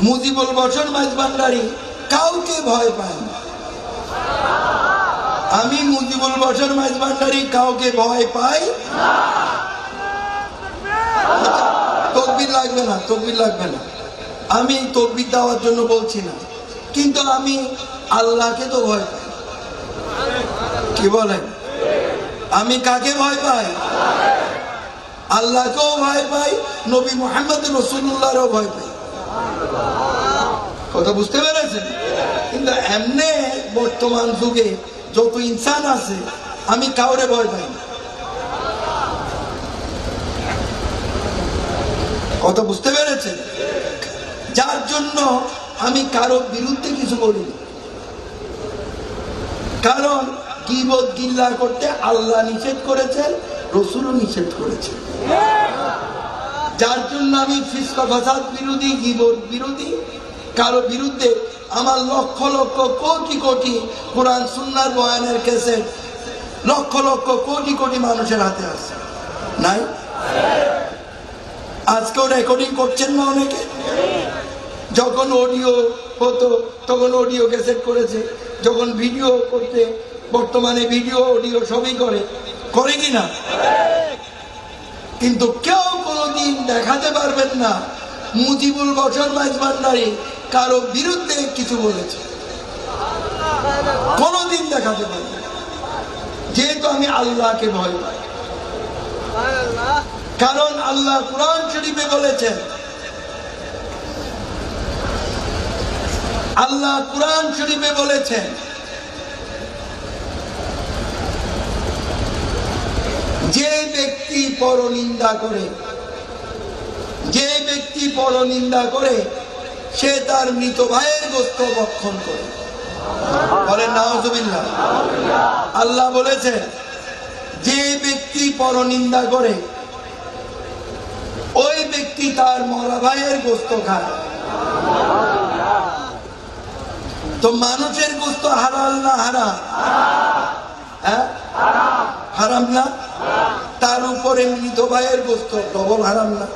মুজিবুল বশর মাইজভান্ডারী কাউকে ভয় পায় না। আমি মুজিবুল বশর মাইজভান্ডারী কাউকে ভয় পাই না। তকবীর লাগবে না, তকবীর লাগবে না। আমি তকবীর দেওয়ার জন্য বলছি না, কিন্তু আমি আল্লাহকে তো ভয় পাই। কি বলেন? আমি কাকে ভয় পাই? আল্লাহকেও ভয় পাই, নবী মুহাম্মদ রাসূলুল্লাহরও ভয় পাই। কথা বুঝতে পেরেছেন? কিন্তু এমনি বর্তমান যুগে যত ইনসান আছে আমি কাউরে ভয় পাই না। কথা বুঝতে পেরেছেন? যার জন্য আমি কারো বিরুদ্ধে কিছু বলি না, কারণ গীবত গিল্লা করতে আল্লাহ নিষেধ করেছেন, রাসূলও নিষেধ করেছেন। যার জন্য আমি ফিসক ফাসাদ বিরোধী, গীবত বিরোধী। কারো বিরুদ্ধে আমার লক্ষ লক্ষ কোটি কোটি কোরআন সুন্নাহর বয়ানের ক্যাসেট লক্ষ লক্ষ কোটি কোটি মানুষের হাতে আছে, নাই? আজকেও রেকর্ডিং করছেন না অনেকে? যখন অডিও হতো তখন অডিও ক্যাসেট করেছে, যখন ভিডিও করতে, বর্তমানে ভিডিও অডিও সবই করে কি না? কিন্তু কেউ কোনোদিন দেখাতে পারবেন না মুজিবুল বশর মাইজভান্ডারী কারো বিরুদ্ধে কিছু বলেছে, কোনোদিন দেখাতে পারবেন না। যেহেতু আমি আল্লাহকে ভয় পাই, কারণ আল্লাহ কুরআন শরীফে বলেছেন, আল্লাহ কুরআন শরীফে বলেছেন যে ব্যক্তি পরনিন্দা করে, যে ব্যক্তি পরনিন্দা করে সে তার মৃত ভাইয়ের গোশত ভক্ষণ করে। বলেন নাউজুবিল্লাহ। আল্লাহ বলেছে যে ব্যক্তি পরনিন্দা করে ওই ব্যক্তি তার মরা ভাইয়ের গোশত খায়। তো মানুষের গোশত হালাল না হারাম? হ্যাঁ, হারাম না? তার উপরে মৃত ভাইয়ের গোশত ডবল হারাম না?